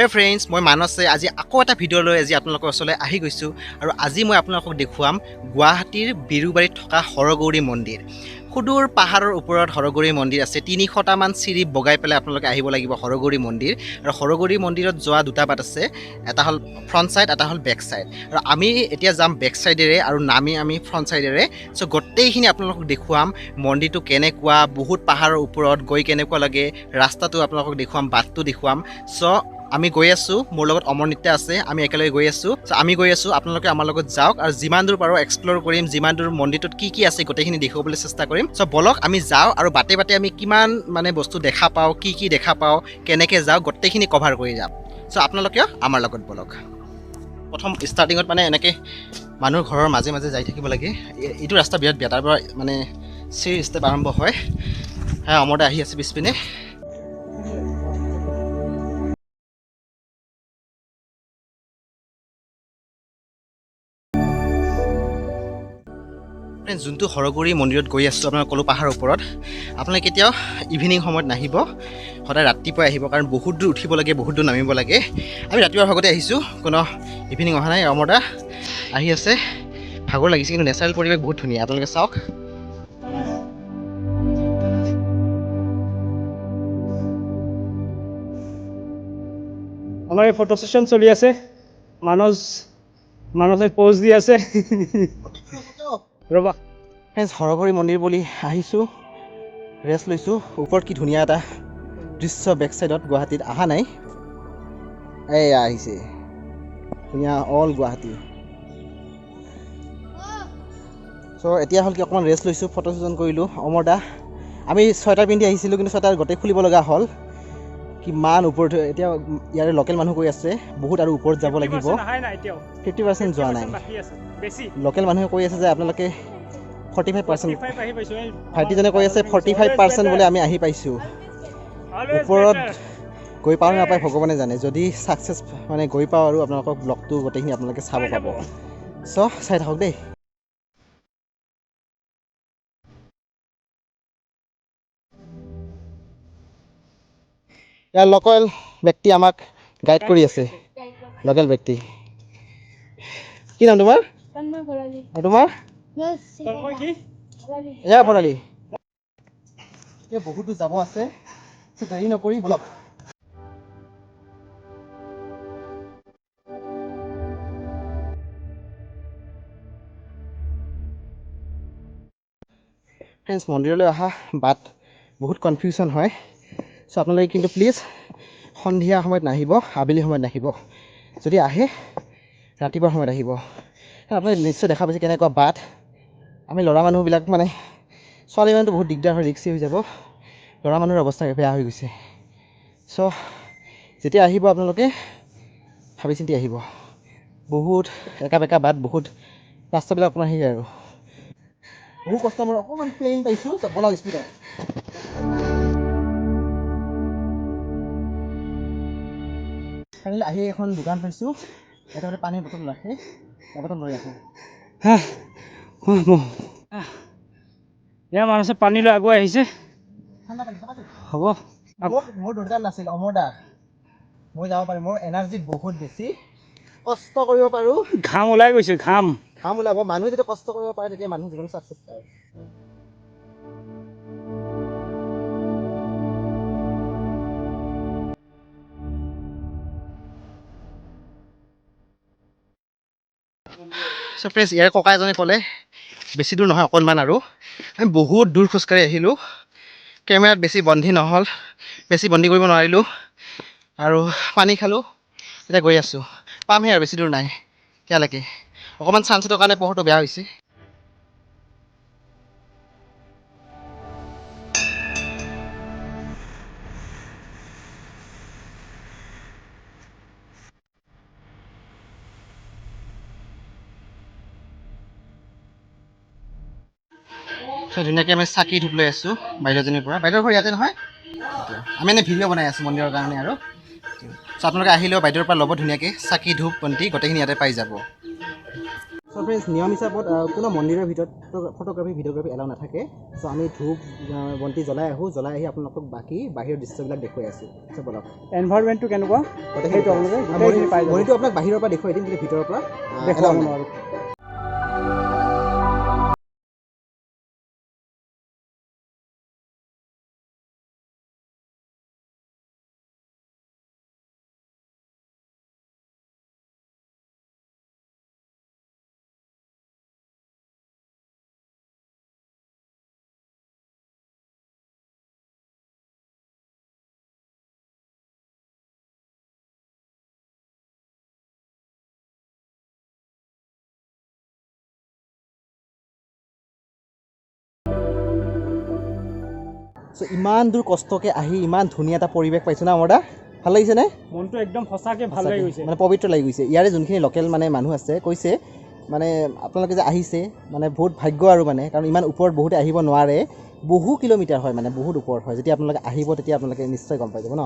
হেই friends, মই মানছে আজি আকৌ এটা ভিডিঅ' লৈ আজি আপোনালোকৰ ওচৰলৈ আহি গৈছোঁ আৰু আজি মই আপোনালোকক দেখুৱাম গুৱাহাটীৰ বিৰুবাৰীত থকা হৰগৌৰী মন্দিৰ। সুদূৰ পাহাৰৰ ওপৰত হৰগৌৰী মন্দিৰ আছে। ৩০০টামান চিৰি বগাই পেলাই আপোনালোকে আহিব লাগিব হৰগৌৰী মন্দিৰ। আৰু হৰগৌৰী মন্দিৰত যোৱা দুটা বাট আছে, এটা হ'ল ফ্ৰণ্ট ছাইড, এটা হ'ল বেক ছাইড। আৰু আমি এতিয়া যাম বেক ছাইডেৰে আৰু নামি আমি ফ্ৰণ্ট ছাইডেৰে। চ' গোটেইখিনি আপোনালোকক দেখুৱাম মন্দিৰটো কেনেকুৱা, বহুত পাহাৰৰ ওপৰত গৈ কেনেকুৱা লাগে, ৰাস্তাটো আপোনালোকক দেখুৱাম, বাটটো দেখুৱাম। চ' আমি গৈ আছোঁ, মোৰ লগত অমৰ নিত্যা আছে, আমি একেলগে গৈ আছোঁ। চ' আমি গৈ আছোঁ, আপোনালোকে আমাৰ লগত যাওক আৰু যিমান দূৰ পাৰোঁ এক্সপ্ল'ৰ কৰিম, যিমান দূৰ মন্দিৰটোত কি আছে গোটেইখিনি দেখুৱাবলৈ চেষ্টা কৰিম। চ' বলক আমি যাওঁ আৰু বাটে বাটে আমি কিমান বস্তু দেখা পাওঁ, কি দেখা পাওঁ, কেনেকৈ যাওঁ, গোটেইখিনি কভাৰ কৰি যাম। চ' আপোনালোকেও আমাৰ লগত বলক। প্ৰথম ষ্টাৰ্টিঙত এনেকৈ মানুহৰ ঘৰৰ মাজে মাজে যাই থাকিব লাগে। এইটো ৰাস্তা বিৰাট বেয়া, তাৰ পৰা চিৰি ষ্টেপ আৰম্ভ হয়। হা, অমৰদা আহি আছে পিছপিনে। যোনটো হৰগৌৰী মন্দিৰত গৈ আছোঁ, আপোনালোক ক'লো পাহাৰৰ ওপৰত, আপোনালোকে কেতিয়াও ইভিনিং সময়ত নাহিব, সদায় ৰাতিপুৱাই আহিব, কাৰণ বহুত দূৰ উঠিব লাগে, বহুত দূৰ নামিব লাগে। আমি ৰাতিপুৱাৰ ভাগতে আহিছোঁ, কোনো ইভিনিং অহা নাই। অমৰদা আহি আছে, ভাগৰ লাগিছে, কিন্তু নেচাৰেল পৰিৱেশ বহুত ধুনীয়া, আপোনালোকে চাওক। আমাৰ এই ফটো সেশন চলি আছে, মানসে প'জ দি আছে। ৰ'বা ফ্ৰেণ্ডছ, হৰগৌৰী মন্দিৰ বুলি আহিছোঁ, ৰেষ্ট লৈছোঁ। ওপৰত কি ধুনীয়া এটা দৃশ্য, বেক ছাইডত গুৱাহাটীত অহা নাই, এয়া আহিছে ধুনীয়া অল গুৱাহাটী। চ' এতিয়া হ'ল কি অকণমান ৰেষ্ট লৈছোঁ, ফটো ছেশ্যন কৰিলোঁ। অমৰদা, আমি ছুৱেটাৰ পিন্ধি আহিছিলোঁ, কিন্তু ছুৱেটাৰ গোটেই খুলিব লগা হ'ল, কিমান ওপৰত। এতিয়া ইয়াৰে লোকেল মানুহ কৈ আছে বহুত আৰু ওপৰত যাব লাগিব, 50% যোৱা নাই। লোকেল মানুহে কৈ আছে যে আপোনালোকে 45%, ভাইটিজনে কৈ আছে 45% বোলে আমি আহি পাইছোঁ। ওপৰত গৈ পাওঁ নাপায় ভগৱানে জানে। যদি ছাকচেছ গৈ পাওঁ আৰু আপোনালোকক ব্লগটো গোটেইখিনি আপোনালোকে চাব পাব। চ' চাই থাকক দেই। ইয়াৰ লোকেল ব্যক্তি আমাক গাইড কৰি আছে, লোকেল ব্যক্তি। কি নাম তোমাৰ? আৰু তোমাৰ? এয়া ভৰালি। এতিয়া বহুতো যাব আছে, দেৰি নকৰি বলক। ফ্ৰেণ্ডছ, মন্দিৰলৈ অহা বাট বহুত কনফিউজন হয়। চ' আপোনালোকে কিন্তু প্লিজ সন্ধিয়া সময়ত নাহিব, আবেলি সময়ত নাহিব। যদি আহে ৰাতিপুৱা সময়ত আহিব। আপুনি নিশ্চয় দেখা পাইছে কেনেকুৱা বাট। আমি ল'ৰা মানুহবিলাক ছোৱালী মানুহটো বহুত দিগদাৰ হয়, ৰিক্সি হৈ যাব। ল'ৰা মানুহৰ অৱস্থা বেয়া হৈ গৈছে। চ' যেতিয়া আহিব আপোনালোকে ভাবি চিন্তি আহিব। বহুত একা বেকা বাট, বহুত ৰাস্তাবিলাক আপোনাৰ সেই আৰু বহু কষ্ট। মই অকণমান পেইন পাইছোঁ, বলক স্পীডত। আহি এখন দোকান পাইছোঁ, এটা পানীৰ বটল ৰাখে, বটল লৈ আহোঁ। এয়া মানুহে পানী লৈ আগুৱাই আহিছে। হ'ব, মোৰ দৰকাৰ নাছিল অমৰদা, মই যাব পাৰিম। মোৰ এনাৰ্জি বহুত বেছি, কষ্ট কৰিব পাৰোঁ। ঘাম ওলাই গৈছে, ঘাম ওলাব। মানুহে যেতিয়া কষ্ট কৰিব পাৰে তেতিয়া মানুহ জীৱন ছাকচেছ পায়। চ' ফ্ৰেণ্ডছ, ইয়াৰ ককা এজনে ক'লে বেছি দূৰ নহয়, অকণমান আৰু। আমি বহুত দূৰ খোজকাঢ়ি আহিলোঁ, কেমেৰাত বেছি বন্দী নহ'ল, বেছি বন্দী কৰিব নোৱাৰিলোঁ, আৰু পানী খালোঁ। এতিয়া গৈ আছোঁ, পামহে আৰু বেছি দূৰ নাই ইয়ালৈকে। অকণমান ছানছেটৰ কাৰণে পোহৰটো বেয়া হৈছে। ধুনীয়াকৈ আমি চাকি ধূপ লৈ আছোঁ বাইদেউজনীৰ পৰা। বাইদেউৰ ঘৰ ইয়াতে নহয়? আমি ভিডিঅ' বনাই আছোঁ মন্দিৰৰ কাৰণে আৰু। চ' আপোনালোকে আহিলেও বাইদেউৰ পৰা ল'ব ধুনীয়াকৈ চাকি ধূপ বন্তি গোটেইখিনি ইয়াতে পাই যাব। চ' ফ্ৰেণ্ডছ নিয়ম হিচাপত কোনো মন্দিৰৰ ভিতৰত ফটোগ্ৰাফী ভিডিঅ'গ্ৰাফী এলাও নাথাকে। চ' আমি ধূপ বন্তি জ্বলাই আহোঁ, জ্বলাই আহি আপোনালোকক বাকী বাহিৰৰ দৃশ্যবিলাক দেখুৱাই আছোঁ। চ' বলক এনভাইৰনমেণ্টটো কেনেকুৱা সেইটো আপোনালোকে গোটেইখিনি পাই যাব। মন্দিৰটো আপোনাক বাহিৰৰ পৰা দেখুৱাই দিম, কিন্তু ভিতৰৰ পৰা দেখুৱাব নোৱাৰোঁ। চ' ইমান দূৰ কষ্টকৈ আহি ইমান ধুনীয়া এটা পৰিৱেশ পাইছোঁ না আমাৰ দা, ভাল লাগিছেনে? মনটো একদম সঁচাকৈ ভাল লাগি গৈছে, মানে পবিত্ৰ লাগি গৈছে। ইয়াৰে যোনখিনি লোকেল মানে মানুহ আছে কৈছে মানে আপোনালোকে যে আহিছে মানে বহুত ভাগ্য আৰু মানে, কাৰণ ইমান ওপৰত বহুতে আহিব নোৱাৰে, বহু কিলোমিটাৰ হয় মানে বহুত ওপৰত হয়। যেতিয়া আপোনালোকে আহিব তেতিয়া আপোনালোকে নিশ্চয় গম পাই যাব ন।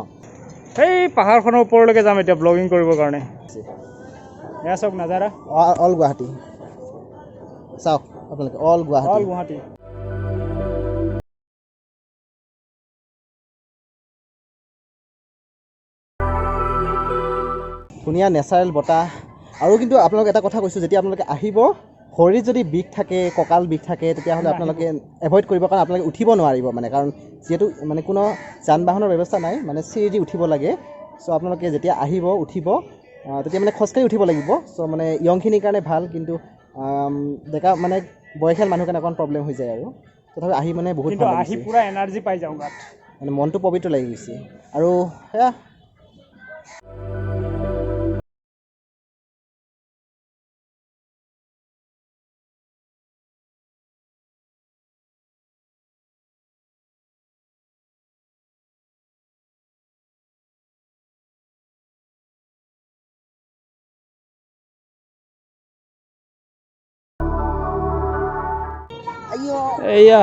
সেই পাহাৰখনৰ ওপৰলৈকে যাম এতিয়া ব্লগিং কৰিবৰ কাৰণে। এয়া চাওক নাজাৰা, অল গুৱাহাটী চাওক আপোনালোকে, অল গুৱাহাটী। ধুনীয়া নেচাৰেল বতাহ। আৰু কিন্তু আপোনালোকে এটা কথা কৈছোঁ, যেতিয়া আপোনালোকে আহিব ভৰিত যদি বিষ থাকে, কঁকাল বিষ থাকে, তেতিয়াহ'লে আপোনালোকে এভইড কৰিব, কাৰণ আপোনালোকে উঠিব নোৱাৰিব মানে, কাৰণ যিহেতু মানে কোনো যান বাহনৰ ব্যৱস্থা নাই, মানে চিৰি দি উঠিব লাগে। চ' আপোনালোকে যেতিয়া আহিব উঠিব তেতিয়া মানে খোজকাঢ়ি উঠিব লাগিব। চ' মানে য়ংখিনিৰ কাৰণে ভাল, কিন্তু ডেকা মানে বয়সীয়াল মানুহৰ কাৰণে অকণ প্ৰব্লেম হৈ যায় আৰু তথাপি আহি মানে বহুত ভাল আহি পূৰা এনাৰ্জি পাই যাওঁ গাত, মানে মনটো পবিত্ৰ লাগি গৈছে। আৰু সেয়া এয়া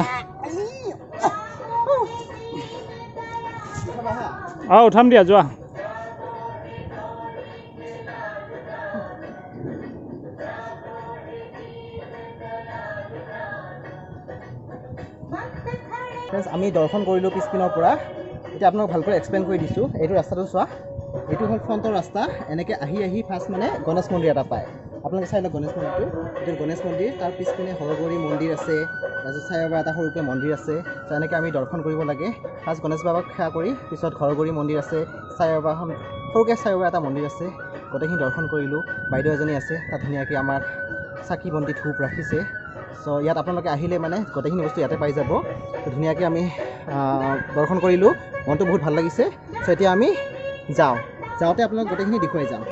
উঠাম দিয়া, যোৱা। আমি দৰ্শন কৰিলোঁ পিছপিনৰ পৰা। এতিয়া আপোনাক ভালকৈ এক্সপ্লেইন কৰি দিছোঁ। এইটো ৰাস্তাটো চোৱা, এইটো হ'ল ফ্ৰণ্টৰ ৰাস্তা। এনেকৈ আহি ফাৰ্ষ্ট মানে গণেশ মন্দিৰ এটা পায়। আপোনালোকে চাই লওক গণেশ মন্দিৰটো, এইটো গণেশ মন্দিৰ। তাৰ পিছপিনে হৰগৌৰী মন্দিৰ আছে, তাৰপিছত চাই বাবা এটা সৰুকৈ মন্দিৰ আছে। ত' এনেকৈ আমি দৰ্শন কৰিব লাগে। ফাৰ্ষ্ট গণেশ বাবাক সেৱা কৰি, পিছত হৰগৌৰী মন্দিৰ আছে, চাই বাবা সৰুকৈ চাই বাবা এটা মন্দিৰ আছে, গোটেইখিনি দৰ্শন কৰিলোঁ। বাইদেউ এজনী আছে, তাত ধুনীয়াকৈ আমাৰ চাকি বন্তি ধূপ ৰাখিছে। চ' ইয়াত আপোনালোকে আহিলে মানে গোটেইখিনি বস্তু ইয়াতে পাই যাব। ত' ধুনীয়াকৈ আমি দৰ্শন কৰিলোঁ, মনটো বহুত ভাল লাগিছে। চ' এতিয়া আমি যাওঁতে আপোনালোক গোটেইখিনি দেখুৱাই যাম।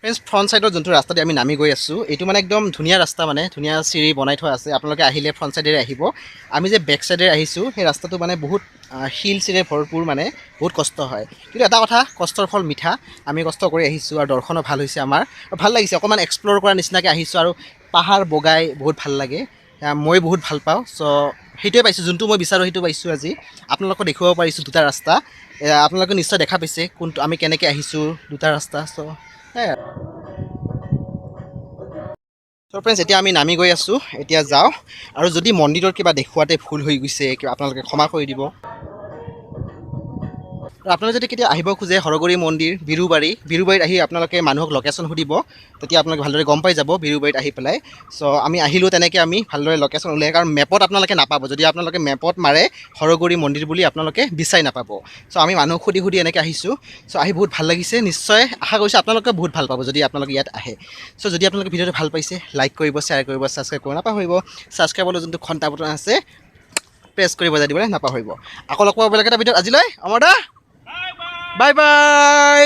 ফ্ৰেণ্ডছ, ফ্ৰণ্ট ছাইডত যোনটো ৰাস্তা দি আমি নামি গৈ আছোঁ, এইটো মানে একদম ধুনীয়া ৰাস্তা, মানে ধুনীয়া চিৰি বনাই থোৱা আছে। আপোনালোকে আহিলে ফ্ৰণ্ট ছাইডেৰে আহিব। আমি যে বেক ছাইডেৰে আহিছোঁ, সেই ৰাস্তাটো মানে বহুত শিল চিৰে ভৰপূৰ, মানে বহুত কষ্ট হয়। কিন্তু এটা কথা, কষ্টৰ ফল মিঠা। আমি কষ্ট কৰি আহিছোঁ আৰু দৰ্শনো ভাল হৈছে আমাৰ, ভাল লাগিছে। অকণমান এক্সপ্ল'ৰ কৰা নিচিনাকৈ আহিছোঁ আৰু পাহাৰ বগাই বহুত ভাল লাগে। মই বহুত ভাল পাওঁ। চ' সেইটোৱে পাইছোঁ, যোনটো মই বিচাৰোঁ সেইটো পাইছোঁ আজি। আপোনালোকক দেখুৱাব পাৰিছোঁ দুটা ৰাস্তা। আপোনালোকে নিশ্চয় দেখা পাইছে কোনটো আমি কেনেকৈ আহিছোঁ, দুটা ৰাস্তা। চ' ফ্ৰেণ্ডছ, এতিয়া আমি নামি গৈ আছোঁ, এতিয়া যাওঁ। আৰু যদি মন্দিৰৰ কিবা দেখুৱাতে ভুল হৈ গৈছে, কিবা আপোনালোকে ক্ষমা কৰি দিব। আৰু আপোনালোকে যদি কেতিয়া আহিব খোজে হৰগৌৰী মন্দিৰ, বিৰুবাৰীত আহি আপোনালোকে মানুহক লোকেশ্যন সুধিব, তেতিয়া আপোনালোকে ভালদৰে গম পাই যাব বিৰুবাৰীত আহি পেলাই। চ' আমি আহিলোঁ তেনেকৈ, আমি ভালদৰে লোকেশ্যন উলিয়াই, কাৰণ মেপত আপোনালোকে নাপাব। যদি আপোনালোকে মেপত মাৰে হৰগৌৰী মন্দিৰ বুলি, আপোনালোকে বিচাৰি নাপাব। চ' আমি মানুহক সুধি এনেকৈ আহিছোঁ। চ' আহি বহুত ভাল লাগিছে। নিশ্চয় আশা কৰিছোঁ আপোনালোকে বহুত ভাল পাব যদি আপোনালোকে ইয়াত আহে। চ' যদি আপোনালোকে ভিডিঅ'টো ভাল পাইছে, লাইক কৰিব, শ্বেয়াৰ কৰিব, ছাবস্ক্ৰাইব কৰিব নাপাহৰিব। ছাবস্ক্ৰাইবলৈ যোনটো ঘণ্টা বটন আছে, প্ৰেছ কৰি বজাই দিবলৈ নাপাহৰিব। আকৌ লগ পাব বেলেগ এটা ভিডিঅ'ত। আজিলৈ অমৰ দা, বাই বাই।